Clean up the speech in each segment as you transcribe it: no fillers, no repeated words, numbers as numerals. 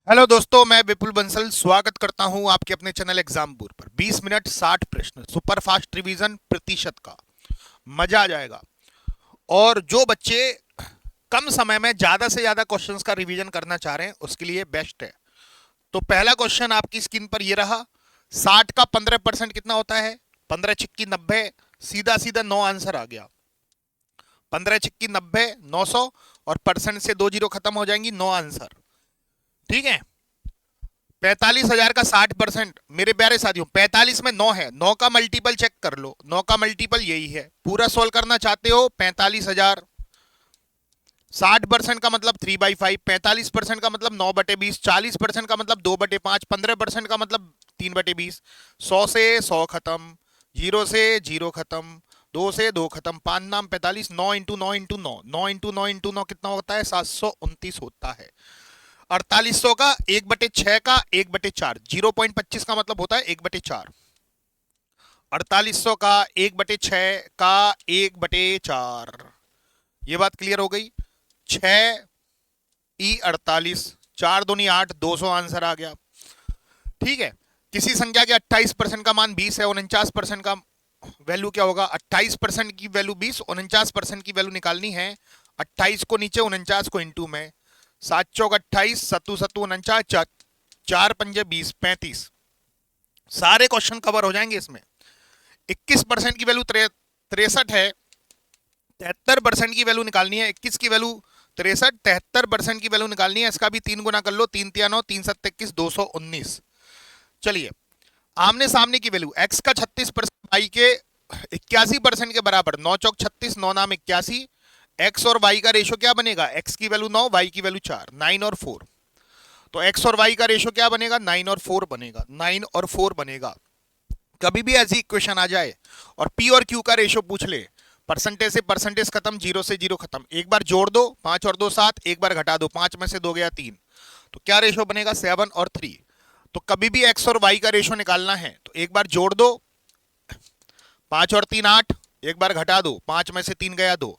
Hello दोस्तों, मैं विपुल बंसल स्वागत करता हूं आपके अपने चैनल एग्जाम बोर्ड पर। 20 मिनट 60 प्रश्न सुपर फास्ट रिवीजन प्रतिशत का मजा आ जाएगा। और जो बच्चे कम समय में ज्यादा से ज्यादा क्वेश्चंस का रिवीजन करना चाह रहे हैं उसके लिए बेस्ट है। तो पहला क्वेश्चन आपकी स्क्रीन पर ये रहा। 60 का 15% कितना होता है? 15 छिक्की 90। सीधा सीधा 9 आंसर आ गया। 15 छिक्की 90, 900। और परसेंट से 2 जीरो खत्म हो जाएंगी, 9 आंसर। ठीक है। 45,000 का 60%। मेरे प्यारे साथियों, 45 में 9 है, 9 का मल्टीपल चेक कर लो। 9 का मल्टीपल यही है। पूरा सोल्व करना चाहते हो? 45,000 60% का मतलब 3/5, 45% का मतलब 9/20, 40% का मतलब 2/5, 15% का मतलब 3/20। 100 से 100 खत्म, 0 से 0 खत्म, 2 से 2 खत्म, 5 नाम 45। 9 इंटू 9 इंटू 9, 9 इंटू 9 इंटू 9 कितना होता है? 729 होता है। 4800 का 1/6 का 1/4, 0.25 का मतलब होता है 1/4। 4800 का 1/6 का 1/4। ये बात क्लियर हो गई। 6 E 48, 4 दूनी 8, 200 आंसर आ गया। ठीक है। किसी संख्या के 28% का मान 20 है, 49% का वैल्यू क्या होगा? 28% की वैल्यू 20, 49% की वैल्यू निकालनी है। 28 को नीचे, 49 को इंटू में। 7 चौक 28, सत्तू सत्तू 49, 4 पंजे 20, 35। सारे क्वेश्चन कवर हो जाएंगे इसमें। 21% की वैल्यू 63 है। 73% की वैल्यू निकालनी है। 21 की वैल्यू 63, 73% की वैल्यू निकालनी है। इसका भी 3 गुना कर लो। 3 तिया 9, 3 7 21, 219। चलिए, आमने सामने की वैल्यू एक्स का 36% वाई के 81% के बराबर। 9 चौक 36, 9 नाम 81। एक्स और वाई का रेशो क्या बनेगा? एक्स की वैल्यू 9, वाई की वैल्यू 4, 9 और 4। तो एक्स और वाई का रेशो क्या बनेगा? 9 और 4 बनेगा, 9 और 4 बनेगा। कभी भी ऐसी इक्वेशन आ जाए और पी और क्यू का रेशो पूछ ले, परसेंटेज से परसेंटेज खत्म, जीरो से जीरो खत्म। एक बार जोड़ दो, 5 और 2 7, एक बार घटा दो, 5 में से 2 गया 3। तो क्या रेशो बनेगा? 7 और 3। तो कभी भी एक्स और वाई का रेशो निकालना है तो एक बार जोड़ दो, 5 और 3 8, एक बार घटा दो, 5 में से 3 गया 2।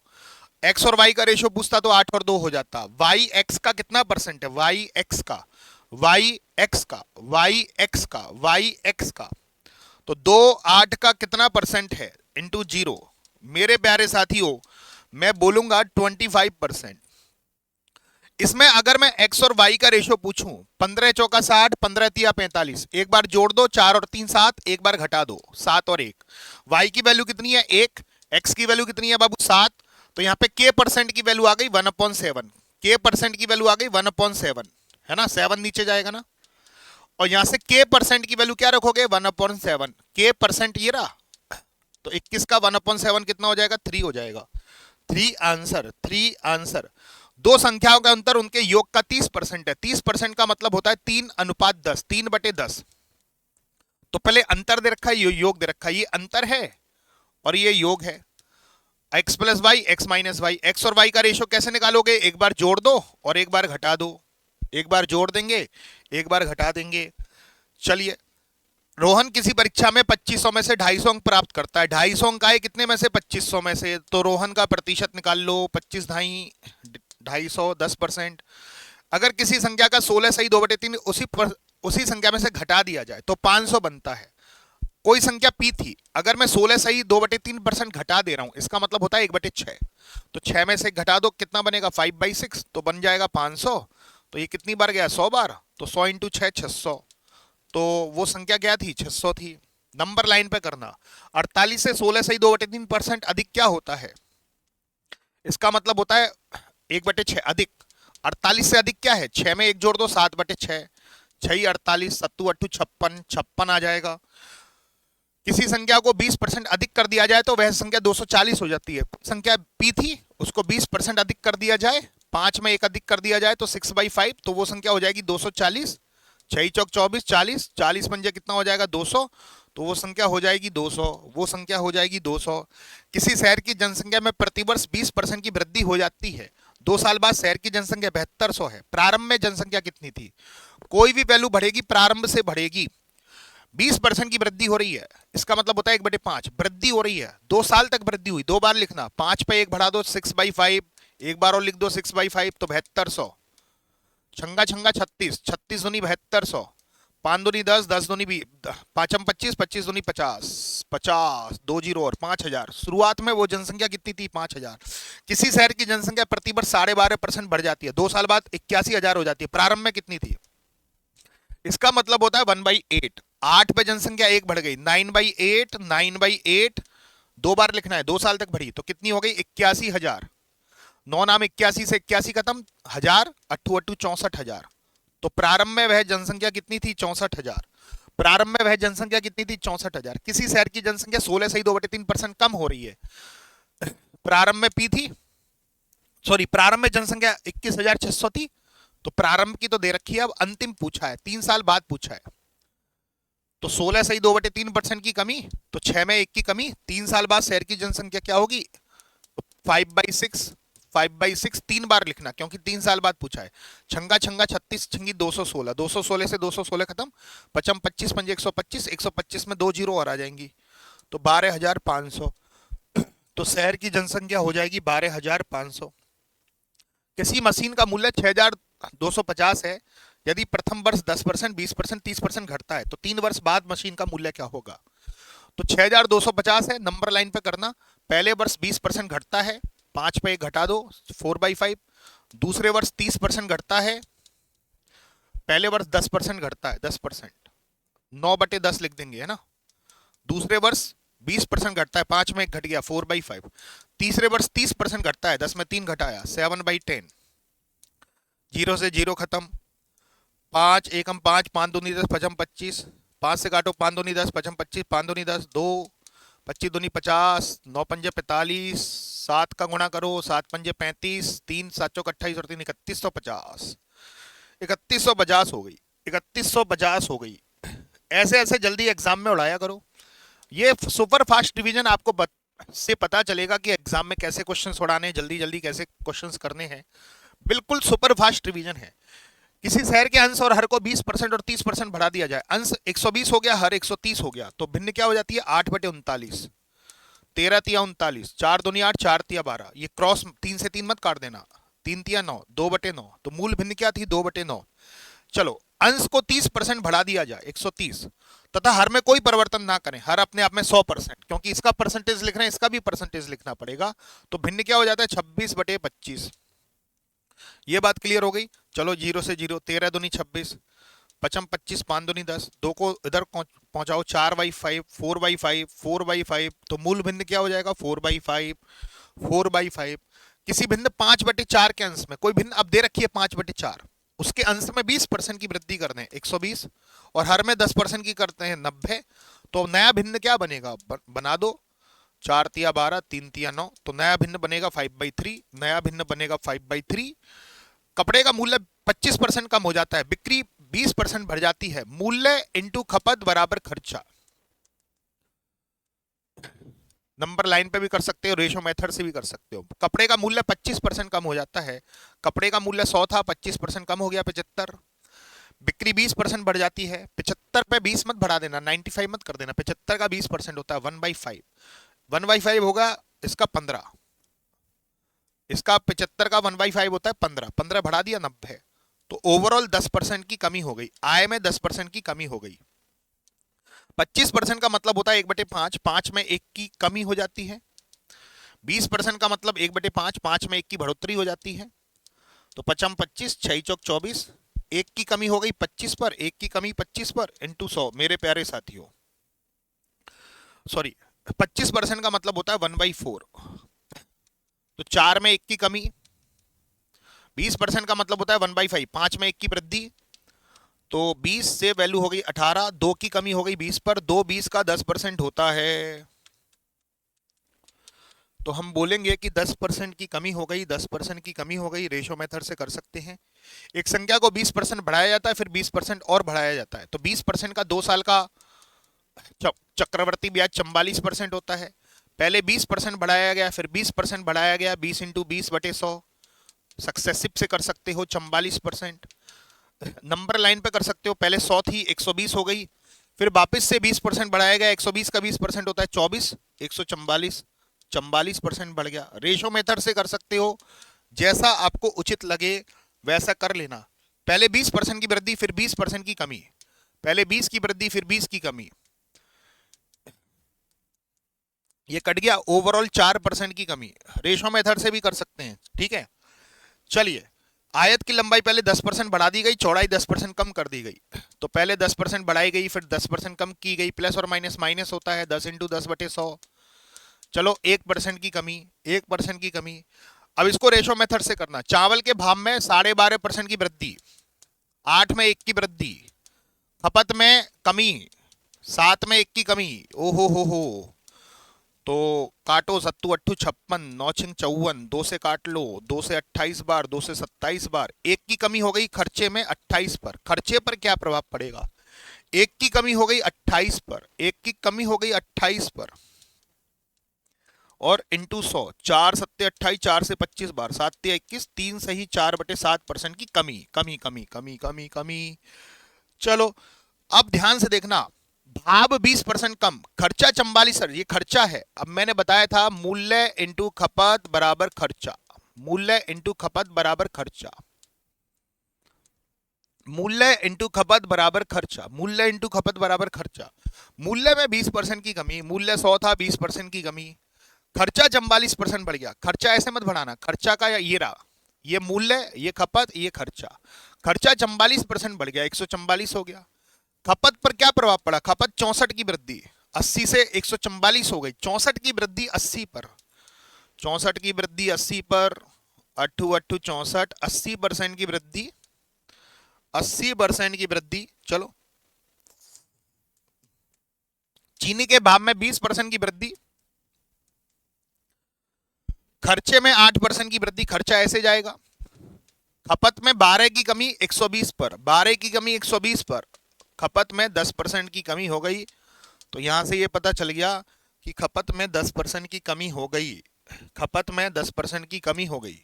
एक्स और वाई का रेशो पूछता तो 8 और 2 हो जाता। वाई एक्स का कितना परसेंट है? वाई एक्स का, वाई एक्स का, वाई एक्स का, वाई एक्स का। तो 2 8 का कितना परसेंट है? इंटू 0। मेरे प्यारे साथियों, मैं बोलूंगा 25%। इसमें अगर मैं एक्स और वाई का रेशो पूछूं, 15 चौका 60, 15 तिया 45, एक बार जोड़ दो, 4 और 3 7, एक बार घटा दो, 7 और 1। वाई की वैल्यू कितनी है? 1। एक्स की वैल्यू कितनी है बाबू? 7। तो यहाँ पे के परसेंट की वैल्यू आ गई 1/7। के परसेंट की वैल्यू आ गई 1/7, है ना? 7 नीचे जाएगा ना। और यहां से के परसेंट की वैल्यू क्या रखोगे? 1/7। के परसेंट ये रहा। तो 21 का 1/7 कितना हो जाएगा? 3 हो जाएगा। 3 आंसर, 3 आंसर। दो संख्याओं का अंतर उनके योग का 30% है। 30% का मतलब होता है 3:10, 3/10। तो पहले अंतर दे रखा है, ये योग दे रखा है। ये अंतर है और ये योग है। X plus y, x minus y. X और वाई का रेशो कैसे निकालोगे? एक बार जोड़ दो और एक बार घटा दो। एक बार जोड़ देंगे, एक बार घटा देंगे। चलिए, रोहन किसी परीक्षा में 2500 में से 250 अंक प्राप्त करता है। 250 अंक आए कितने में से? 2500 में से। तो रोहन का प्रतिशत निकाल लो। 25 ढाई 250, 10%। अगर किसी संख्या का 16 सही 2/3 उसी संख्या में से घटा दिया जाए तो 500 बनता है। कोई संख्या पी थी, अगर मैं 16 सही 2/3% घटा दे रहा हूं, इसका मतलब होता है 1/6। तो 6 में से घटा दो, कितना बनेगा? 5/6, तो बन जाएगा 500। तो ये कितनी बार गया? 100 बार। तो 100 इंटू 6, 600। तो वो संख्या क्या थी? 600 थी। नंबर लाइन पे करना। 48 से 16 सही 2/3% अधिक क्या होता है? इसका मतलब होता है 1/6 अधिक। 48 से अधिक क्या है? 6 में 1 जोड़ दो, 7/6। 6 48, सत्तू अट्ठू 56, 56 आ जाएगा। किसी संख्या को 20% अधिक कर दिया जाए तो वह संख्या 240 हो जाती है। संख्या पी थी, उसको 20% अधिक कर दिया जाए, 5 में 1 अधिक कर दिया जाए तो 6/5, तो वो संख्या हो जाएगी 240। 6 चौक 24, 40, 40 पंजे कितना हो जाएगा? 200। तो वो संख्या हो जाएगी 200। वो संख्या हो जाएगी 200। किसी शहर की जनसंख्या में प्रतिवर्ष 20% की वृद्धि हो जाती है। 2 साल बाद शहर की जनसंख्या 7200 है। प्रारंभ में जनसंख्या कितनी थी? कोई भी वैल्यू बढ़ेगी, प्रारंभ से बढ़ेगी। 20% की वृद्धि हो रही है, इसका मतलब होता है 1/5 वृद्धि हो रही है। 2 साल तक वृद्धि हुई। 2 बार लिखना, 5 पे 1 बढ़ा दो, 6/5। एक बार और लिख दो 6/5, तो 7200। छंगा छंगा 36, 36 दूनी 7200, 5 दूनी 10, 10 दूनी 20, पाँचम 25, 25 दूनी 50, 50, 2 जीरो और 5000। शुरुआत में वो जनसंख्या कितनी थी? 5000। किसी शहर की जनसंख्या प्रति वर्ष 12.5% बढ़ जाती है, 2 साल बाद 81,000 हो जाती है, प्रारंभ में कितनी थी? इसका मतलब होता है 1/8। 8 पे जनसंख्या 1 बढ़ गई, 9/8, 9/8 दो बार लिखना है, 2 साल तक बढ़ी तो कितनी हो गई? 81,000। 9 नाम 81 से 81 खत्म, 1000, अट्ठू अट्ठू 64,000। तो प्रारंभ में वह जनसंख्या कितनी थी? 64,000। प्रारंभ में वह जनसंख्या कितनी थी? 64,000। किसी शहर की जनसंख्या 16 से ही 2/3% कम हो रही है। प्रारंभ में पी थी, सॉरी, प्रारंभ में जनसंख्या 21,600 थी, तो प्रारंभ की तो दे रखी है, अब अंतिम पूछा है, 3 साल बाद पूछा है। तो 16 से ही 2/3% की कमी, तो 6 में 1 की कमी, 3 साल बाद शहर की जनसंख्या क्या होगी? 5/6, 5/6 3 बार लिखना क्योंकि 3 साल बाद पूछा है। छंगा छंगा 36 छंगी 216, 216 से 216 खत्म, पचम 25 पंजे 125, 125 में 2 जीरो और आ जाएंगी, तो 12,500। तो शहर की जनसंख्या हो जाएगी 12,500। किसी मशीन का मूल्य 6,250 है, यदि प्रथम वर्ष 10%, 20%, 30% घटता है तो 3 वर्ष बाद मशीन का मूल्य क्या होगा? तो 6,250 है, नंबर लाइन पे करना। पहले वर्ष 20% घटता है, 5 पे 1 घटा दो, 4/5। दूसरे वर्ष 30% घटता है, पहले वर्ष 10% घटता है, 10%, 9/10 लिख देंगे, है ना। दूसरे वर्ष 20% घटता है, 5 में 1 घट गया, 4/5। तीसरे वर्ष 30% घटता है, 10 में 3 घटाया, 7/10। जीरो से जीरो खत्म, 5 एकम 5, 5 दूनी 10, पचम 25, 5 से काटो, 5 दूनी 10, पचम 25, 5 दूनी 10, 2, 25 दूनी 50, 9 पंजे 45, 7 का गुणा करो, 7 पंजे 35, 3 7 चौक 28 और 3 3150, 3150 हो गई, 3150 हो गई। ऐसे ऐसे जल्दी एग्जाम में उड़ाया करो। ये सुपर फास्ट डिवीजन आपको से पता चलेगा कि एग्जाम में कैसे क्वेश्चंस उड़ाने, जल्दी जल्दी कैसे क्वेश्चंस करने हैं। बिल्कुल सुपर फास्ट रिवीजन है। किसी शहर के अंश और हर को 20% और 30% बढ़ा दिया जाए, अंश 120 हो गया, हर 130 हो गया, तो भिन्न क्या हो जाती है? 8/39, 13 तिया 39, 4 दूनी 8, 4 तिया 12। ये क्रॉस 3 से 3 मत काट देना, 3 तिया 9, 2/9, तो मूल भिन्न क्या थी? 2/9। चलो, अंश को 30% बढ़ा दिया जाए, 130, तथा हर में कोई परिवर्तन ना करें, हर अपने आप में 100%, क्योंकि इसका परसेंटेज लिख रहे हैं, इसका भी परसेंटेज लिखना पड़ेगा, तो भिन्न क्या हो जाता है? 26/25। ये बात क्लियर हो गई। चलो, जीरो से जीरो, 13 दूनी 26, पचम 25, 5 दूनी 10, 2 को इधर पहुंचाओ, 4/5, 4/5, 4/5, तो मूल भिन्न क्या हो जाएगा? 4/5, 4/5। किसी भिन्न 5/4 के अंश में कोई भिन्न अब दे रखी है 5/4, उसके अंश में 20% की वृद्धि कर दें, 120, और हर में 10% की करते हैं, 90, तो नया भिन्न क्या बनेगा? बना दो, 4 तिया 12, 3 तिया 9, तो नया भिन्न बनेगा 5/3, नया भिन्न बनेगा 5/3। कपड़े का मूल्य 25% कम हो जाता है, बिक्री 20% बढ़ जाती है, मूल्य इंटू खपत बराबर खर्चा। नंबर लाइन पे भी कर सकते हो, रेशो मेथड से भी कर सकते हो। कपड़े का मूल्य 25% कम हो जाता है, कपड़े का मूल्य 100 था, 25% कम हो गया 75। बिक्री 20% बढ़ जाती है, 75 पे 20 मत बढ़ा देना, 95 मत कर देना, 75 का 20% होता है 1/5, 1/5 होगा इसका 15, इसका 75 का 1/5 होता है 15, 15 बढ़ा दिया 90, तो ओवरऑल 10% की कमी हो गई, आय में 10% की कमी हो गई। 25% का मतलब होता है 1/5, 5 में 1 की कमी हो जाती है। 20% का मतलब 1/5, 5 में 1 की बढ़ोतरी हो जाती है। तो 55 25, 6 चौक 24, 1 की कमी हो गई 25 पर, 1 की कमी 25 पर, इंटू 100। मेरे प्यारे साथियों, सॉरी, 25% का मतलब होता है 1/4, तो 4 में 1 की कमी। 20% का मतलब होता है 1/5, 5 में 1 की वृद्धि, तो 20 से वैल्यू हो गई 18, 2 की कमी हो गई 20 पर, 2 20 का 10% होता है, तो हम बोलेंगे कि 10% की कमी हो गई, 10% की कमी हो गई। रेशो मेथड से कर सकते हैं। एक संख्या को 20% बढ़ाया जाता है, फिर 20% और बढ़ाया जाता है, तो 20% का 2 साल का चक्रवर्ती ब्याज 44% होता है। पहले 20% बढ़ाया गया, फिर 20% बढ़ाया गया, 20 इंटू 20/100, सक्सेसिव से कर सकते हो 44%। नंबर लाइन पे कर सकते हो, पहले 100 थी 120 हो गई, फिर वापस से 20% बढ़ाया गया, 120 का 20% होता है 24, 144, 44% बढ़ गया। रेशो मेथड से कर सकते हो, जैसा आपको उचित लगे वैसा कर लेना। पहले 20% की वृद्धि फिर 20% की कमी, पहले 20 की वृद्धि फिर 20 की कमी, ये कट गया। ओवरऑल 4% की कमी, रेशो मेथड से भी कर सकते हैं, ठीक है। चलिए, आयत की लंबाई पहले 10% बढ़ा दी गई, चौड़ाई 10% कम कर दी गई। तो पहले 10% बढ़ाई गई, फिर 10% कम की गई, प्लस और माइनस माइनस होता है, 10 इंटू 10/100। चलो 1% की कमी, 1% की कमी। अब इसको रेशो मेथड से करना। चावल के भाव में 12.5% की वृद्धि, 8 में 1 की वृद्धि, खपत में कमी, 7 में 1 की कमी। हो, तो काटो, 7 8 56, 9 6 54, 2 से काट लो, 2 से 28 बार, 2 से 27 बार। 1 की कमी हो गई खर्चे में 28 पर। खर्चे पर क्या प्रभाव पड़ेगा? 1 की कमी हो गई 28 पर, 1 की कमी हो गई 28 पर, और इंटू 100, 4 7 28, 4 से 25 बार, 7 21, 3 सही 4/7% की कमी, कमी कमी कमी कमी कमी। चलो अब ध्यान से देखना, भाव 20% कम, खर्चा 44। सर ये खर्चा है। अब मैंने बताया था मूल्य इंटू खपत बराबर खर्चा, मूल्य इंटू खपत बराबर खर्चा, मूल्य इंटू खपत बराबर खर्चा, मूल्य इंटू खपत बराबर खर्चा। मूल्य में 20% की कमी, मूल्य 100 था, 20% की कमी, खर्चा 44% बढ़ गया। खर्चा ऐसे मत बढ़ाना, खर्चा का ये रहा, ये मूल्य, ये खपत, ये खर्चा। खर्चा 44% बढ़ गया, 144 हो गया। खपत पर क्या प्रभाव पड़ा? खपत 64 की वृद्धि, 80 से 144 हो गई। 64 की वृद्धि 80 पर, 64 की वृद्धि 80 पर, 8 8 64, 80% की वृद्धि, 80% की वृद्धि। चलो, चीनी के भाव में 20% की वृद्धि, खर्चे में 8% की वृद्धि, खर्चा ऐसे जाएगा। खपत में 12 की कमी 120 पर, 12 की कमी 120 पर, खपत में 10% की कमी हो गई। तो यहां से ये पता चल गया कि खपत में 10% की कमी हो गई, खपत में 10% की कमी हो गई।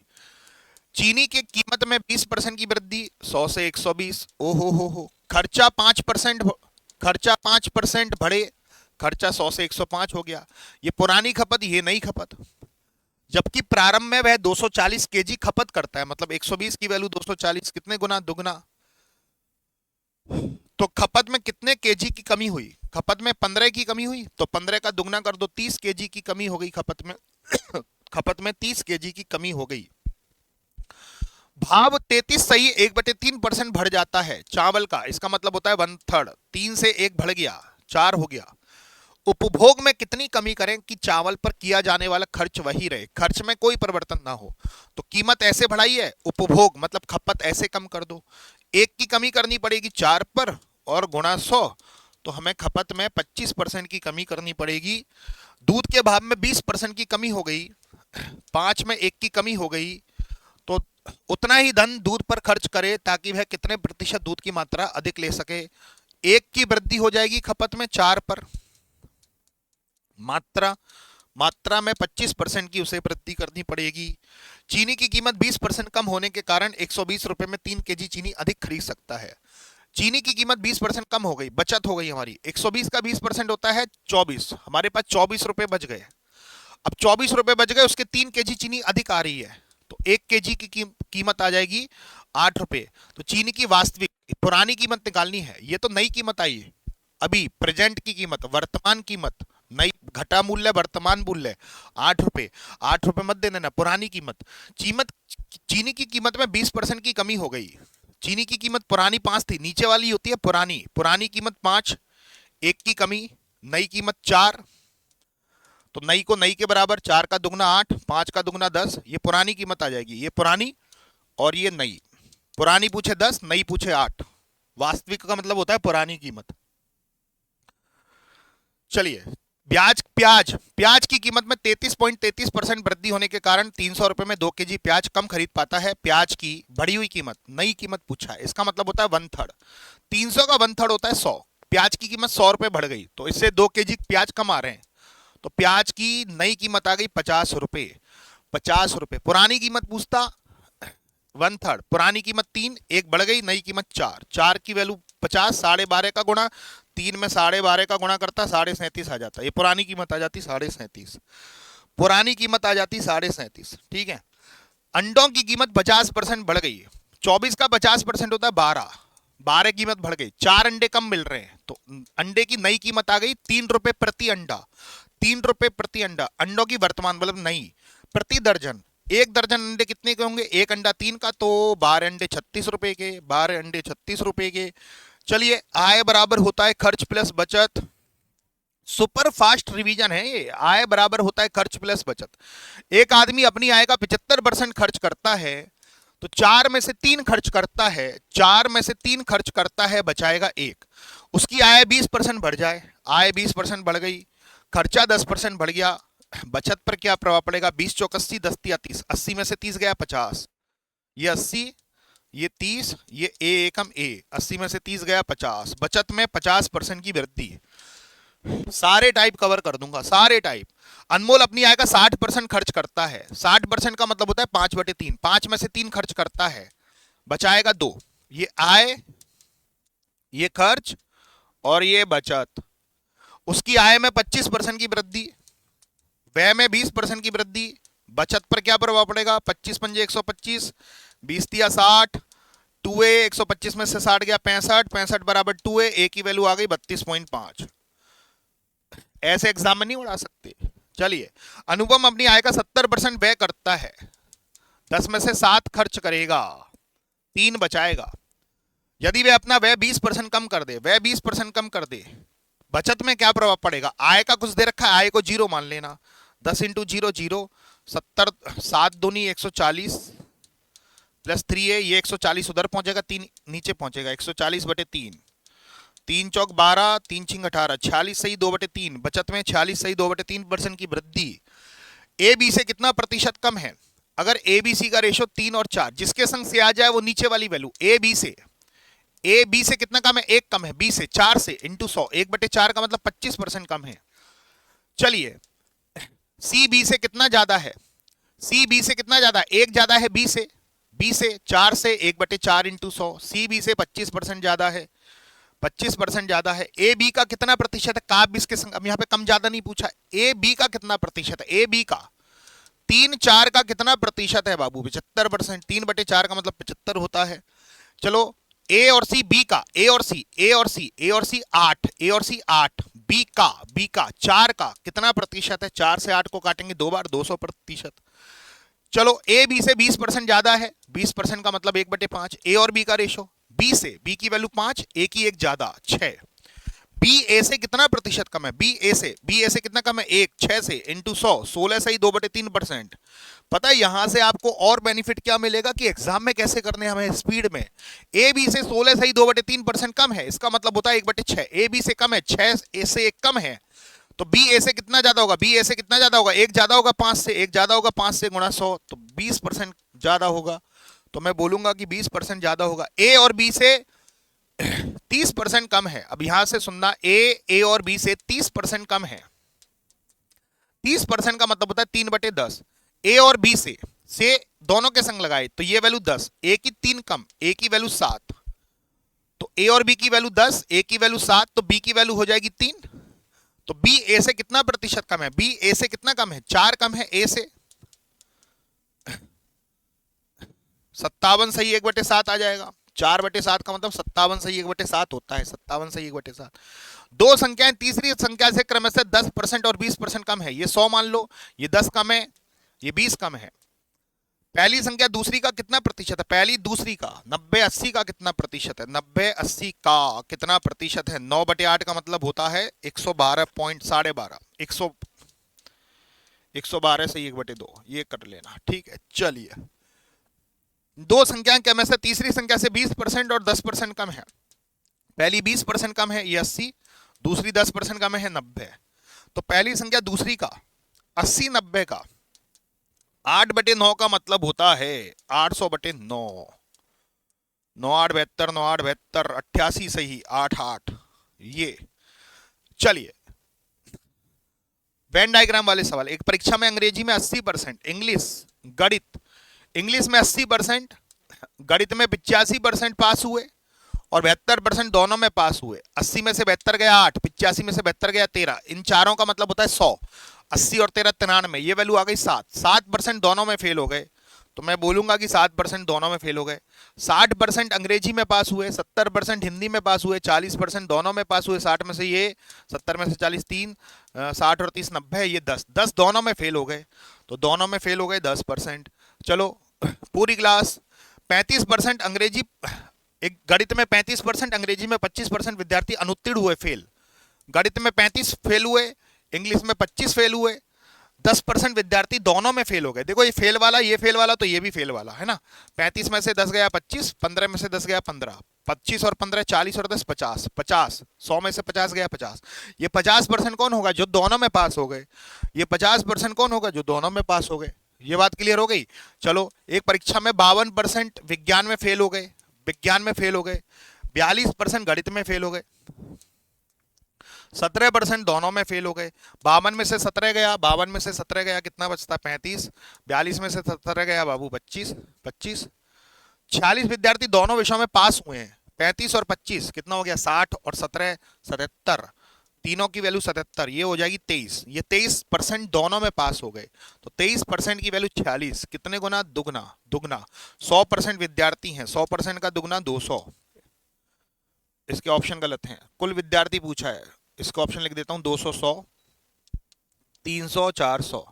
चीनी की कीमत में 20% की वृद्धि, 100 से 120। हो, खर्चा 5%, खर्चा 5% बढ़े, खर्चा 100 से 105 हो गया। ये पुरानी खपत, ये नई खपत। जबकि प्रारंभ में वह 240 केजी खपत करता है, मतलब 120 की वैल्यू 240, कितने गुना? दुगना। तो खपत में कितने केजी की कमी हुई? खपत में 15 की कमी हुई, तो 15 का दुगना कर दो, 30 केजी की कमी हो गई खपत में। खपत में 30 केजी की कमी हो गई। भाव 33 सही 1/3% बढ़ जाता है चावल का, इसका मतलब होता है 1/3। 3 से 1 बढ़ गया, 4 हो गया। उपभोग में कितनी कमी करें कि चावल पर किया जाने वाला खर्च वही रहे, खर्च में कोई परिवर्तन ना हो? तो कीमत ऐसे बढ़ाई है, उपभोग मतलब खपत ऐसे कम कर दो। 1 की कमी करनी पड़ेगी 4 पर, और गुणा 100, तो हमें खपत में 25% की कमी करनी पड़ेगी। दूध के भाव में 20% की कमी हो गई, 5 में 1 की कमी हो गई, तो उतना ही धन दूध पर खर्च करे ताकि वह कितने प्रतिशत दूध की मात्रा अधिक ले सके। 1 की वृद्धि हो जाएगी खपत में 4 पर, मात्रा में 25% की उसे वृद्धि करनी पड़ेगी। चीनी की कीमत 20% कम होने के कारण 120 रुपए में 3 केजी चीनी अधिक खरीद सकता है। चीनी की कीमत 20% कम हो गई, बचत हो गई हमारी। 120 का 20% होता है 24, हमारे पास 24 रुपए बच गए। अब 24 रुपए बच गए, उसके 3 केजी चीनी अधिक आ रही है, तो 1 केजी की कीमत आ जाएगी 8 रुपए। तो चीनी की वास्तविक पुरानी कीमत निकालनी है, ये तो नई कीमत आई है, अभी प्रेजेंट की कीमत, वर्तमान कीमत, नई घटा मूल्य वर्तमान मूल्य 8 रुपए। 8 रुपए मत दे देना, पुरानी कीमत। चीनी की कीमत में 20% की कमी हो गई। चीनी की कीमत पुरानी 5 थी, नीचे वाली होती है पुरानी, पुरानी कीमत 5, 1 की कमी, नई कीमत 4, तो नई को नई के बराबर, 4 का दुगना 8, 5 का दुगना 10, ये पुरानी कीमत आ जाएगी। ये पुरानी और ये नई, पुरानी पूछे 10, नई पूछे 8, वास्तविक का मतलब होता है पुरानी कीमत। चलिए, प्याज प्याज प्याज की कीमत में 33.33% वृद्धि होने के कारण 300 रुपए में 2 केजी प्याज कम खरीद पाता है। प्याज की बढ़ी हुई कीमत, नई कीमत पूछा है, इसका मतलब होता है 1/3। 300 का 1/3 होता है 100। प्याज की कीमत 100 रुपए बढ़ गई, तो इससे 2 केजी प्याज कम आ रहे हैं, तो प्याज की नई कीमत आ गई 50 रुपए। 50 रुपए, पुरानी कीमत पूछता 1/3, पुरानी कीमत 3, 1 बढ़ गई, नई कीमत 4, 4 की वैल्यू 50, 12.5 का गुणा 3 में 12.5 का गुणा करता 37.5 आ जाता, ये पुरानी कीमत आ जाती 37.5, पुरानी कीमत आ जाती 37.5। ठीक है। अंडों की कीमत 50% बढ़ गई, 24 का 50% होता है 12, 12 कीमत बढ़ गई, 4 अंडे कम मिल रहे हैं तो अंडे की नई कीमत आ गई 3 रुपए प्रति अंडा, 3 रुपए प्रति अंडा, अंडों की वर्तमान मतलब नई प्रति दर्जन, एक दर्जन अंडे कितने के होंगे, एक अंडा 3 का, तो 12 अंडे 36 रुपए के, 12 अंडे 36 रुपए के। चलिए आय बराबर होता है खर्च प्लस बचत, सुपर फास्ट रिवीजन है ये, आय बराबर होता है खर्च प्लस बचत। एक आदमी अपनी आय का 75% खर्च करता है तो 4 में से 3 खर्च करता है, 4 में से 3 खर्च करता है, बचाएगा 1। उसकी आय 20% बढ़ जाए, आय 20% बढ़ गई, खर्चा 10% बढ़ गया, बचत पर क्या प्रभाव पड़ेगा, 20 चौक 80, 10 तिया 30, 80 में से 30 गया 50, ये 80, ये 30, ये ए एकम ए, 80 में से 30 गया 50, बचत में 50% की वृद्धि। सारे टाइप कवर कर दूंगा, सारे टाइप। अनमोल अपनी आय का 60% खर्च करता है, 60% का मतलब होता है 5/3, 5 में से 3 खर्च करता है, बचाएगा 2, ये आय, ये खर्च और ये बचत। उसकी आय में 25% की वृद्धि, व्यय में 20% की वृद्धि, बचत पर क्या प्रभाव पड़ेगा, 25 पंजे 125, 20 तिया 60, 2a 125 में से 60 गया 65, 65 बराबर 2a, ए की वैल्यू आ गई 32.5। ऐसे एग्जाम में नहीं उड़ा सकते। चलिए, अनुपम अपनी आय का 70% व्यय करता है, 10 में से 7 खर्च करेगा, 3 बचाएगा। यदि वह अपना व्यय 20% कम कर दे, व्यय 20% कम कर दे, बचत में क्या प्रभाव पड़ेगा, आय का कुछ दे रखा है, आय को 0 मान लेना, 10 इंटू 0 0, 70, 7 दूनी 140 प्लस 3a, ये 140 उधर पहुंचेगा, 3 नीचे पहुंचेगा, 140/3, 3 चौक 12, 3 छिंग 18, 46 सही 2/3, बचत में 46 सही 2/3% की वृद्धि। ए बी से कितना प्रतिशत कम है, अगर ए बी सी का रेशो 3 और 4 जिसके संग से आ जाए वो नीचे वाली वैल्यू, ए बी से कितना कम है, 1 कम है, बी से 4 से इंटू 100, 1/4 का मतलब 25% कम है। चलिए, सी बी से कितना ज्यादा है, सी बी से कितना ज्यादा, 1 ज्यादा है बी से 4 से 1/4 इंटू 100, सी बी से 25% ज्यादा है, 25% ज्यादा है। ए बी का कितना प्रतिशत है, का इसके संग, अब यहां पे कम ज्यादा नहीं पूछा, ए बी का कितना प्रतिशत है, ए बी का 3/4 का कितना प्रतिशत है बाबू, 75%, 3/4 का मतलब 75 होता है। चलो ए और सी, बी का, ए और सी 8, ए और सी 8, बी का 4 का कितना प्रतिशत है, 4 से 8 को काटेंगे 2 बार, 200%। चलो ए बी से 20% ज्यादा है, 20% का मतलब 1/5, ए और बी का रेशो, बी से, बी की वैल्यू 5, ए की 1 ज्यादा 6, बी ए से कितना प्रतिशत कम है, बी ए से कितना कम है, 1, 6 से इंटू 100, 16 से ही 2/3%। पता है यहां से आपको और बेनिफिट क्या मिलेगा कि एग्जाम में कैसे करने हमें स्पीड में। ए बी से 16 से ही 2/3% कम है, इसका मतलब होता है 1/6, ए बी से कम है, 6 ए से 1 कम है, तो बी ए से कितना ज्यादा होगा, बी ए से कितना ज्यादा होगा, 1 ज्यादा होगा 5 से, 1 ज्यादा होगा 5 से गुणा 100, तो 20% ज्यादा होगा, तो मैं बोलूंगा कि 20% ज्यादा होगा। ए और बी से 30% कम है, अब यहां से सुनना, ए और बी से 30% कम है, 30% का मतलब होता है 3/10, ए और बी से दोनों के संग लगाए तो ये वैल्यू 10, ए की 3 कम, ए की वैल्यू 7, तो ए और बी की वैल्यू 10, ए की वैल्यू 7, तो बी की वैल्यू हो जाएगी 3, तो बी ए से कितना प्रतिशत कम है, बी ए से कितना कम है, 4 कम है ए से, 57 सही 1/7 आ जाएगा, 4/7 का मतलब 57 सही 1/7 होता है, 57 सही 1/7। दो संख्याएं तीसरी संख्या से क्रमशः 10% और 20% कम है, ये 100 मान लो, ये 10 कम है, ये 20 कम है। पहली संख्या दूसरी का कितना प्रतिशत है, पहली दूसरी का 90-80 का कितना प्रतिशत है, 90-80 का कितना प्रतिशत है, 9/8 का मतलब होता है 112.12, 112 से 1/2, ये कर लेना, ठीक है। चलिए, दो संख्याएं क्रम से तीसरी संख्या से 20% और 10% कम है, पहली 20% कम है ये 80, दूसरी 10% कम है 90, तो पहली संख्या दूसरी का 80-90 का 8/9 का मतलब होता है 800/9, 9/8 9/8 88 सही 8/8, ये। चलिए, वेन डायग्राम वाले सवाल, एक परीक्षा में अंग्रेजी में 80%, इंग्लिश में 80%, गणित में 85% पास हुए और 72% दोनों में पास हुए। 80 में से 72 गया 8, 85 में से 72 गया 13, इन चारों का मतलब होता है 100, 80 और 13 93, ये वैल्यू आ गई 7%, 7% दोनों में फेल हो गए, तो मैं बोलूंगा कि 7% दोनों में फेल हो गए। 60% अंग्रेजी में पास हुए, 70% हिंदी में पास हुए, 40% दोनों में पास हुए। 60 में से ये 70 में से 40 3, 60 और 30 90, ये 10 दोनों में फेल हो गए। तो दोनों में फेल हो गए 10%। चलो पूरी क्लास 35% अंग्रेजी, एक गणित में 35%, अंग्रेजी में 25% विद्यार्थी अनुत्तीर्ण हुए, फेल। गणित में 35 फेल हुए, इंग्लिश में 25 फेल हुए, 10% विद्यार्थी दोनों में फेल हो गए। देखो ये फेल वाला, ये फेल वाला, तो ये भी फेल वाला है ना। 35 में से 10 गया 25, 15 में से 10 गया 15, 25 और 15 40 और 10 50, 50 100 में से 50 गया 50। ये 50% कौन होगा? जो दोनों में पास हो गए। ये 50% कौन होगा? जो दोनों में पास हो गए। ये बात क्लियर हो गई। चलो एक परीक्षा में 52% विज्ञान में फेल हो गए, विज्ञान में फेल हो गए। 42% गणित में फेल हो गए। 17% दोनों में फेल हो गए। 52 में से 17 गया, 52 में से 17 गया, कितना बचता? 35। 42 में से 17 गया बाबू 25, 25। 46 विद्यार्थी दोनों विषयों में पास हुए हैं। 35 और 25 कितना हो गया? 60 और 17 77, तीनों की वैल्यू 77, ये हो जाएगी 23। ये 23% दोनों में पास हो गए। तो 23% की वैल्यू 46, कितने गुना? दुगना, दुगना। 100% विद्यार्थी हैं, 100% का दुगना 200। इसके ऑप्शन गलत हैं, कुल विद्यार्थी पूछा है। इसका ऑप्शन लिख देता हूं, 200, 100, 300, 400।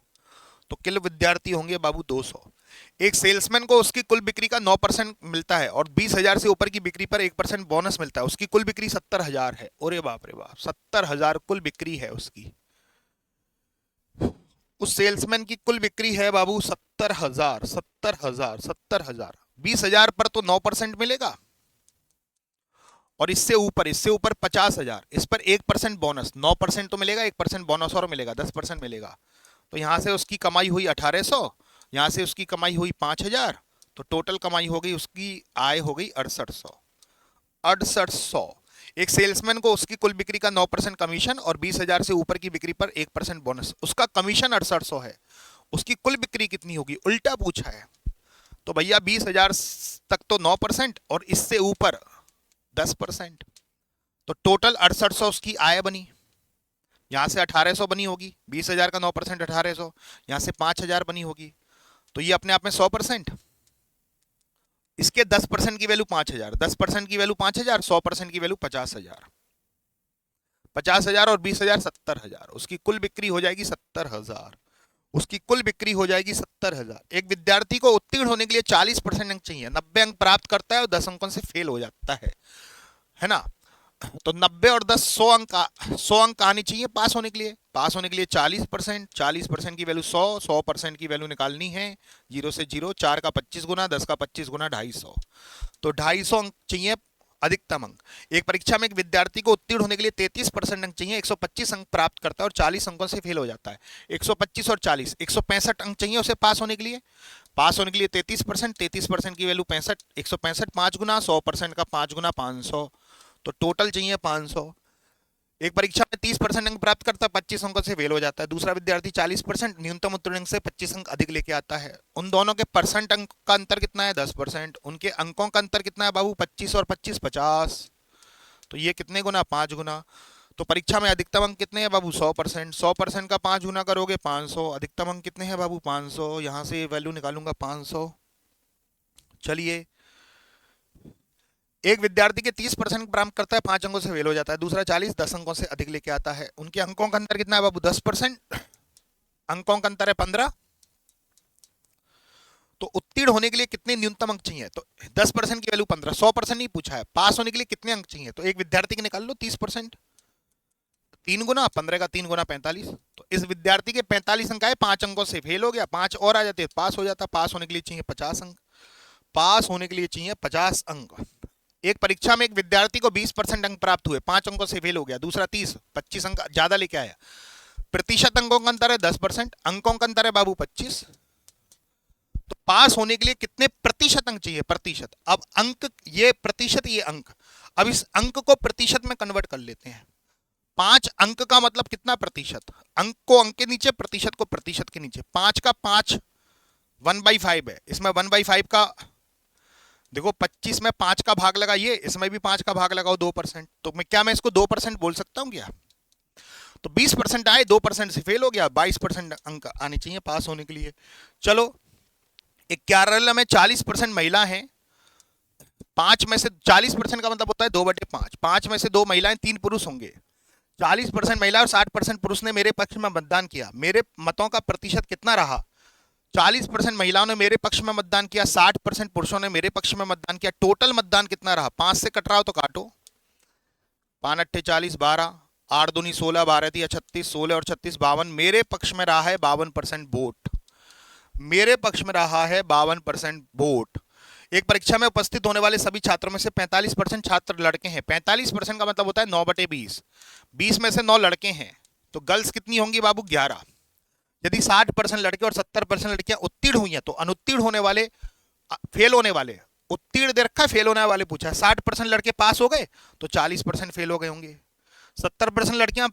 तो कुल विद्यार्थी होंगे बाबू 200। एक सेल्समैन को उसकी कुल बिक्री का 9% मिलता है और 20,000 से ऊपर की बिक्री पर 1% बोनस मिलता है। उसकी कुल बिक्री 70,000 है। अरे बाप रे बाप, 70,000 कुल बिक्री है उसकी। उस सेल्समैन की कुल बिक्री है बाबू 70,000, 70,000, 70,000। 20,000 पर तो 9% मिलेगा, और इससे ऊपर, इससे ऊपर 50,000, इस पर 1% बोनस। 9% तो मिलेगा, 1% बोनस और मिलेगा, 10% मिलेगा। तो यहां से उसकी कमाई हुई 1800, यहां से उसकी कमाई हुई 5,000, तो टोटल कमाई हो गई, उसकी आय हो गई 6800। 6800। एक सेल्समैन को उसकी कुल बिक्री का 9% कमीशन और 20,000 से ऊपर की बिक्री पर 1% बोनस। उसका कमीशन 6800 है, उसकी कुल बिक्री कितनी होगी? उल्टा पूछा है। तो भैया 20,000 तक तो 9% और इससे ऊपर 10%, तो टोटल 6800 उसकी आय बनी। यहां से 1800 बनी होगी, 20,000 का 9% 1800, यहां से 5,000 बनी होगी। तो ये अपने आप में 100%। इसके 10% की वैल्यू 5,000, 10% की वैल्यू 5,000, 100% की वैल्यू 50,000। 50,000 और 20,000 70,000, उसकी कुल बिक्री हो जाएगी 70,000। उसकी कुल बिक्री हो जाएगी 70,000। एक विद्यार्थी को उत्तीर्ण होने के लिए 40% अंक चाहिए। 90 अंक प्राप्त करता है और 10 अंकों से फेल हो जाता है ना। तो 90 और 10, 100 अंक, 100 अंक आनी चाहिए पास होने के लिए। पास होने के लिए 40%, 40% की वैल्यू 100, 100% की वैल्यू निकालनी है 0 से 0, 4 का 25 गुना, 10 का 25 गुना 250। तो 250 अंक चाहिए अधिकतम अंक। एक परीक्षा में एक विद्यार्थी को उत्तीर्ण होने के लिए 33% अंक चाहिए। 125 अंक प्राप्त करता है और 40 अंकों से फेल हो जाता है। 125 और 40, 165 अंक चाहिए उसे पास होने के लिए। पास होने के लिए 33%, 33% की वैल्यू 65, 165 5 गुना, 100% का 5 गुना 500, तो टोटल चाहिए 500। एक परीक्षा में 30% अंक प्राप्त करता है, 25 अंकों से फेल हो जाता है। दूसरा विद्यार्थी 40%, न्यूनतम उत्तीर्ण अंक से 25 अंक अधिक लेके आता है। उन दोनों के परसेंट अंक का अंतर कितना है? 10%। उनके अंकों का अंतर कितना है बाबू? 25 और 25 50। तो ये कितने गुना? 5 गुना। तो परीक्षा में अधिकतम अंक कितने हैं बाबू? 100%। 100% का 5 गुना करोगे 500। अधिकतम अंक कितने हैं बाबू? 500। यहां से वैल्यू निकालूंगा 500। चलिए, एक विद्यार्थी के 30% प्राप्त करता है, 5 अंकों से फेल हो जाता है। दूसरा 40, 10 अंकों से अधिक लेके आता है। उनके अंकों का अंतर कितना है बाबू? 10%। अंकों का अंतर है 15। तो उत्तीर्ण होने के लिए कितने न्यूनतम अंक चाहिए? तो 10% की वैल्यू 15, 100% नहीं पूछा है। पास होने के लिए कितने अंक चाहिए? तो एक विद्यार्थी के निकाल लो 30%, 3 गुना 15 का 3 गुना 45। तो इस विद्यार्थी के 45 अंक आए, 5 अंकों से फेल हो गया, 5 और आ जाते पास हो जाता। पास होने के लिए चाहिए 50 अंक। पास होने के लिए चाहिए 50 अंक। एक परीक्षा में एक विद्यार्थी को 20% अंक प्राप्त हुए, 5 अंकों से फेल हो गया। दूसरा 30, 25 अंक ज्यादा लेके आया। प्रतिशत अंकों का अंतर है 10%, अंकों का अंतर है बाबू 25। तो पास होने के लिए कितने प्रतिशत अंक चाहिए? प्रतिशत। अब अंक, ये प्रतिशत, ये अंक। अब इस अंक को प्रतिशत में कन्वर्ट कर लेते हैं। 5 अंक का मतलब कितना प्रतिशत? अंक को अंक के नीचे, प्रतिशत को प्रतिशत के नीचे। 5 का 5 1/5 है। इसमें 1/5 का देखो, 25 में 5 का भाग लगा, ये इसमें भी 5 का भाग लगाओ 2%। तो मैं इसको 2% बोल सकता हूं क्या? तो 20% आए, 2% से फेल हो गया, 22% अंक आने चाहिए पास होने के लिए। चलो एक केरल में 40% महिला हैं, 5 में से 40% का मतलब होता है 2/5, 5 में से 2 महिलाएं 3 पुरुष होंगे। 40% महिला और 60% पुरुष ने मेरे पक्ष में मतदान किया। मेरे मतों का प्रतिशत कितना रहा? 40% महिलाओं ने मेरे पक्ष में मतदान किया, 60% पुरुषों ने मेरे पक्ष में मतदान किया। टोटल मतदान कितना रहा? 5 से कट रहा हो तो काटो। 5 अट्ठे 40, 12, 8 दूनी 16, 12 तिया 36, 16 और 36 52। मेरे पक्ष में रहा है 52% वोट। मेरे पक्ष में रहा है 52% वोट। एक परीक्षा में उपस्थित होने वाले सभी छात्रों में से 45% छात्र लड़के हैं। 45% का मतलब होता है 9/20। 20 में से 9 लड़के हैं, तो गर्ल्स कितनी होंगी बाबू? 11। यदि 60% लड़के और 70% लड़कियां उत्तीर्ण हुई हैं, तो अनुत्तीर्ण होने वाले, फेल होने वाले, उत्तीर्ण दे रखा है, फेल होने वाले पूछा है। 60% लड़के पास हो गए तो 40% फेल हो गए होंगे। 70% लड़कियां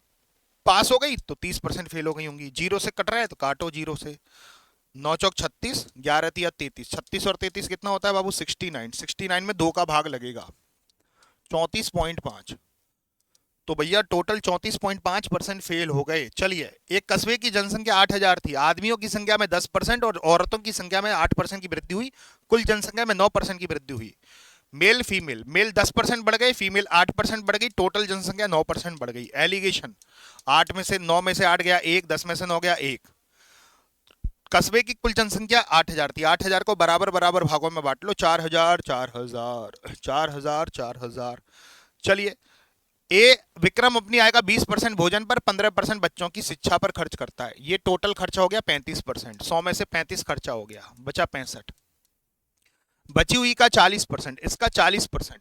पास हो गई तो 30% फेल हो गई होंगी। 0 से कट रहा है तो काटो 0 से। 9 चौक 36, 11 तिया 33, 36 और 33 कितना होता है बाबू? 69। 69 में 2 का भाग लगेगा, 34.5। तो भैया टोटल 34.5% फेल हो गए। चलिए, एक कस्बे की जनसंख्या 8,000 थी। आदमियों की संख्या में 10% और औरतों की संख्या में 8% की वृद्धि हुई। कुल जनसंख्या में 9% की वृद्धि हुई। मेल फीमेल, मेल 10% बढ़ गए, फीमेल 8% बढ़ गई, टोटल जनसंख्या 9% बढ़ गई। एलिगेशन, 8 में से 9 में से 8 गया 1, 10 में से 9 गया 1। कस्बे की कुल जनसंख्या 8,000 थी। 8,000 को बराबर बराबर भागों में बांट लो। 4,000 4,000 4,000 4,000। चलिए, ए विक्रम अपनी आय का 20% भोजन पर, 15% बच्चों की शिक्षा पर खर्च करता है। ये टोटल खर्चा हो गया 35%। 100 में से 35 खर्चा हो गया, बचा 65। बची हुई का 40%, इसका 40%।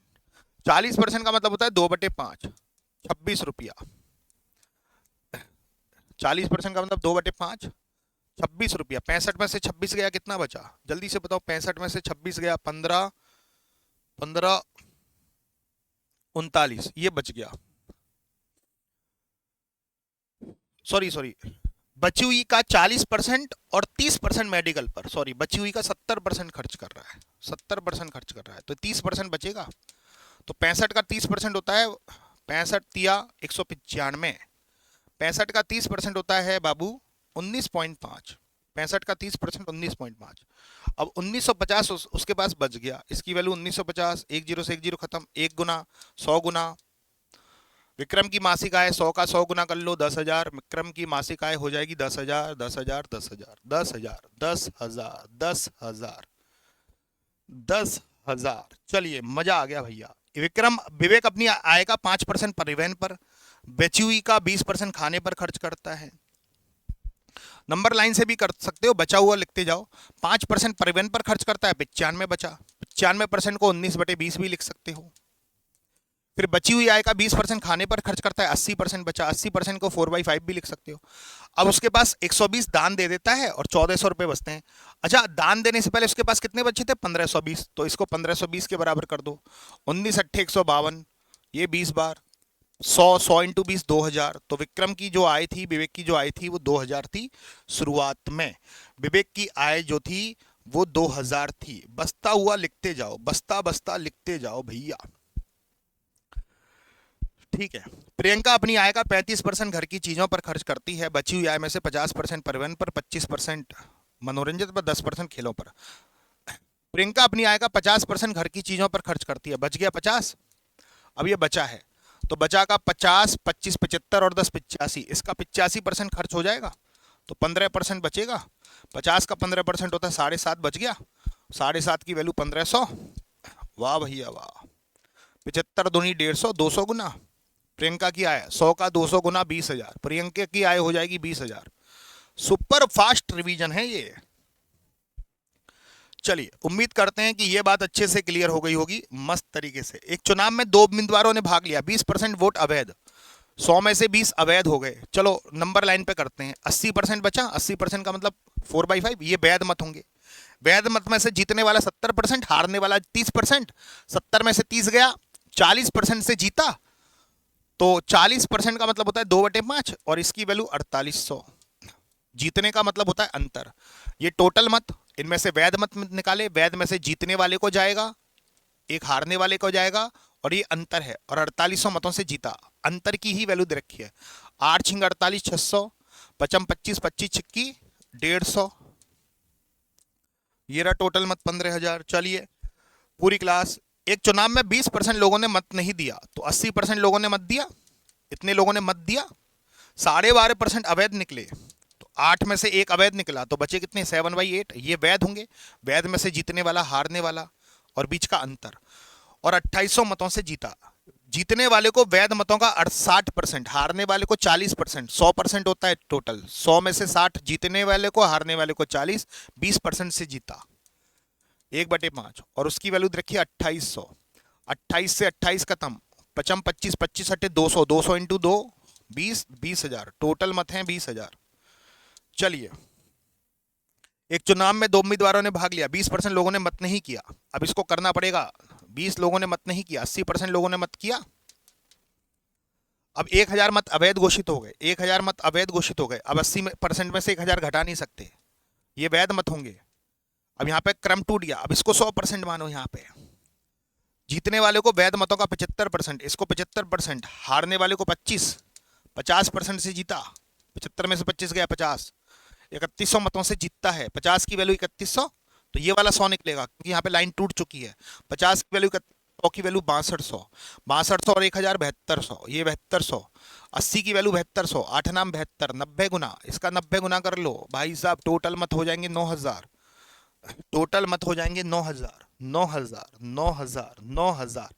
40% का मतलब होता है 2/5, 26 रुपया। 40% का मतलब 2/5, 26 रुपया। 65 में से 26 गया, कितना बचा? जल्दी से बताओ। 65 में से 26 गया 15, 15 39, ये बच गया। सॉरी, बची हुई का 40% और 30% मेडिकल पर, सॉरी, बची हुई का 70% खर्च कर रहा है। 70% खर्च कर रहा है, तो 30% बचेगा। तो 65 का 30% होता है 65 तिया 195। 65 का 30% होता है बाबू 19.5। 65 का 30% 19.5। अब 1950 उसके पास बच गया। इसकी वैल्यू 1950, 1 0 से 1 0 खत्म। 1 गुना 100 गुना विक्रम की मासिक आय, 100 का 100 गुना कर लो 10,000। विक्रम की मासिक आय हो जाएगी 10,000 10,000 10,000 10,000 10,000 10,000 10,000। चलिए, मजा आ गया भैया। विवेक अपनी आय का 5% परिवहन पर, बची हुई का 20% खाने पर खर्च करता है। नंबर लाइन से भी कर सकते हो, बचा हुआ लिखते जाओ। 5% परिवहन पर खर्च करता है, 95 बचा। 95% को 19/20 भी लिख सकते हो। फिर बची हुई आय का 20% खाने पर खर्च करता है, 80% बचा। 80% को 4/5 भी लिख सकते हो। अब उसके पास 120 दान दे देता है और 1,400 रुपए बचते हैं। अच्छा, दान देने से पहले उसके पास कितने बचे थे? 1,520। तो इसको 1,520 के बराबर कर दो। 19 अट्ठे 152, ये 20 बार 100, 100 इंटू 20 2,000। तो विक्रम की जो आय थी, विवेक की जो आय थी वो 2,000 थी शुरुआत में। विवेक की आय जो थी वो 2,000 थी। बस्ता हुआ लिखते जाओ, बस्ता बस्ता लिखते जाओ भैया। ठीक है। प्रियंका अपनी आय का 35% घर की चीजों पर खर्च करती है। बची हुई आय में से 50% परिवहन पर, 25% मनोरंजन पर, 10% खेलों पर। प्रियंका अपनी आय का 50% घर की चीजों पर खर्च करती है। बच गया 50। अब ये बचा है, तो बचा का 50, 25 75 और 10 85। इसका 85% खर्च हो जाएगा, तो 15% बचेगा। 50 का 15% होता है 7.5, बच गया। 7.5 की वैल्यू 1,500। वाह भैया वाह। 75 दूनी 150, 200 गुना। प्रियंका की आय 100 का 200 गुना 20,000। प्रियंका की आय हो जाएगी 20,000। सुपर फास्ट रिवीजन है ये। चलिए, उम्मीद करते हैं कि यह बात अच्छे से क्लियर हो गई होगी, मस्त तरीके से। एक चुनाव में 2 उम्मीदवारों ने भाग लिया, 20% वोट अवैध, 100 में से 20 अवैध हो गए। चलो नंबर लाइन पे करते हैं। 80% बचा। 80% का मतलब 4/5, ये वैध मत होंगे। वैध मत में से जीतने वाला 70%, हारने वाला 30%। 70 में से 30 गया, 40% से जीता, तो 40% का मतलब होता है 2/5 और इसकी वैल्यू 4800। जीतने का मतलब होता है अंतर। ये टोटल मत, इनमें से वैध मत निकाले, वैध में से जीतने वाले को जाएगा, एक हारने वाले को जाएगा, और ये अंतर है। और 4800 मतों से जीता, अंतर की ही वैल्यू दे रखी है। 8 छिंग 48, 600, 55 25 25 छिक्की 150। ये रहा टोटल मत 15,000। चलिए पूरी क्लास, एक चुनाव में 20% लोगों ने मत नहीं दिया तो 80% लोगों ने मत दिया, इतने लोगों ने मत दिया, 12.5% अवैध निकले, तो 8 में से एक अवैध निकला तो बचे कितने, 7/8, ये वैध होंगे। वैध में से जीतने वाला, हारने वाला और बीच का अंतर। और 2800 मतों से जीता। जीतने वाले को वैध मतों का 60%, हारने वाले को 40%, 100% होता है टोटल। 100 में से 60 जीतने वाले को, हारने वाले को 40, 20% से जीता 1/5। और उसकी वैल्यू रखिए 2800। 28 से 28 खत्म, 55 25 25 अट्ठे 200, 200 इंटू 2 20, 20,000 टोटल मत हैं 20,000। चलिए एक चुनाव में 2 उम्मीदवारों ने भाग लिया, 20% लोगों ने मत नहीं किया। अब इसको करना पड़ेगा, 20 लोगों ने मत नहीं किया, 80% लोगों ने मत किया। अब 1,000 मत अवैध घोषित हो गए, 1,000 मत अवैध घोषित हो गए। अब 80% में से 1,000 घटा नहीं सकते, ये वैध मत होंगे। अब यहाँ पे क्रम टूट गया, अब इसको 100% मानो। यहाँ पे जीतने वाले को वैध मतों का 75%, इसको 75%, हारने वाले को 25, 50% से जीता। 75 में से 25 गया 50, 3100 मतों से जीतता है। 50 की वैल्यू 3100, तो ये वाला 100 निकलेगा क्योंकि यहाँ पे लाइन टूट चुकी है। 50 की वैल्यू 100 की वैल्यू 6200, 6200 और 1000 7200, ये 7200। 80 की वैल्यू 7200, 8 नाम 72, 90 गुना, इसका 90 गुना कर लो भाई साहब, टोटल मत हो जाएंगे 9000। टोटल मत हो जाएंगे 9000, 9000, 9000, 9000।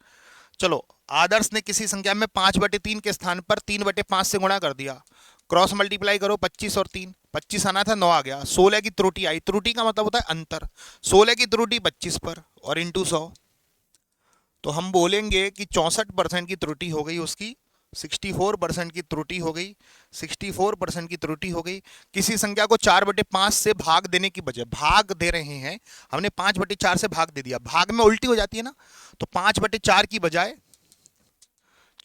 चलो आदर्श ने किसी संख्या में 5/3 के स्थान पर 3/5 से गुणा कर दिया। क्रॉस मल्टीप्लाई करो, 25 और 3, 25 आना था 9 आ गया। 16 की त्रुटि आई, त्रुटि का मतलब होता है अंतर। 16 की त्रुटि 25 पर और इंटू 100, तो हम बोलेंगे कि 64% की त्रुटि हो गई उसकी, 64% की त्रुटि हो गई, 64% की त्रुटि हो गई। किसी संख्या को 4/5 से भाग देने की बजाय, भाग दे रहे हैं हमने, 5/4 से भाग दे दिया। भाग में उल्टी हो जाती है ना, तो 5/4 की बजाय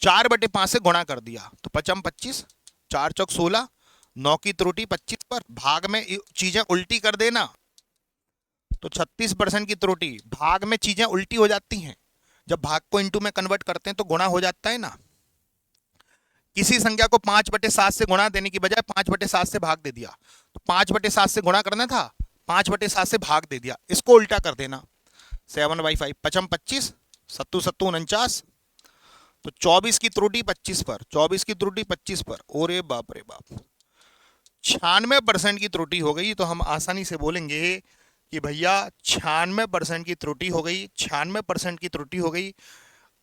4/5 से गुणा कर दिया, तो 55 25, 4 चौक 16, 9 की त्रुटि 25 पर। भाग में चीजें उल्टी कर देना तो 36% की त्रुटि। भाग में चीजें उल्टी हो जाती हैं, जब भाग को इंटू में कन्वर्ट करते हैं तो गुणा हो जाता है ना। किसी संख्या को 5/7 से गुणा देने की बजाय 5/7 से भाग दे दिया, तो 5/7 से गुणा करना था, 5/7 से भाग दे दिया, इसको उल्टा कर देना। 7/5, 55 25, 7 7 49, तो 24 की त्रुटि 25 पर, 24 की त्रुटि 25 पर, ओरे बाप रे बाप, 96% की त्रुटि हो गई। तो हम आसानी से बोलेंगे कि भैया 96% की त्रुटि हो गई, 96% की त्रुटि हो गई।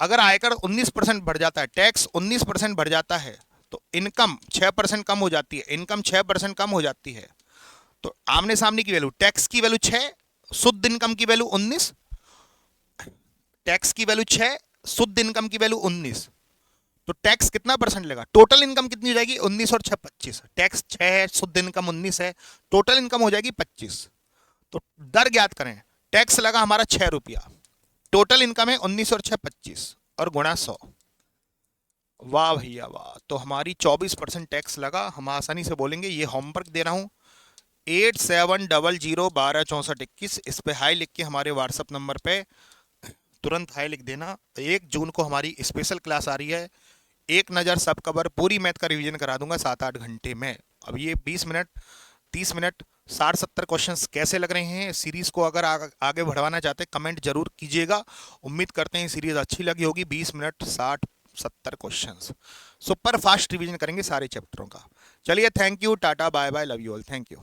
अगर आयकर 19% बढ़ जाता है, टैक्स 19% बढ़ जाता है, तो इनकम 6% कम हो जाती है, इनकम 6% कम हो जाती है। तो आमने सामने की वैल्यू, टैक्स की वैल्यू 6, शुद्ध इनकम की वैल्यू 19, टैक्स की वैल्यू 6, शुद्ध इनकम की वैल्यू 19, तो टैक्स कितना परसेंट लेगा, टोटल इनकम कितनी हो जाएगी, 19 और 6 25, टैक्स 6 है, शुद्ध इनकम 19 है, टोटल इनकम हो जाएगी 25। तो दर ज्ञात करें, टैक्स लगा हमारा 6 रुपया, टोटल इनकम है 19 और 6 25 और गुणा 100। वाह भैया वाह, तो हमारी 24% टैक्स लगा। हम आसानी से बोलेंगे, ये होमवर्क दे रहा हूं, 8700126421, इस पे हाई लिख के हमारे व्हाट्सएप नंबर पे तुरंत हाई लिख देना। 1 जून को हमारी स्पेशल क्लास आ रही है, एक नज़र सब कवर, पूरी मैथ का रिवीजन करा दूंगा 7-8 घंटे में। अब ये 20 मिनट 30 मिनट 60-70 क्वेश्चंस कैसे लग रहे हैं, सीरीज को अगर आगे बढ़वाना चाहते हैं कमेंट जरूर कीजिएगा। उम्मीद करते हैं सीरीज अच्छी लगी होगी। 20 minute 60-70 questions, super fast revision करेंगे सारे चैप्टरों का। चलिए thank you, tata bye bye, love you all, thank you.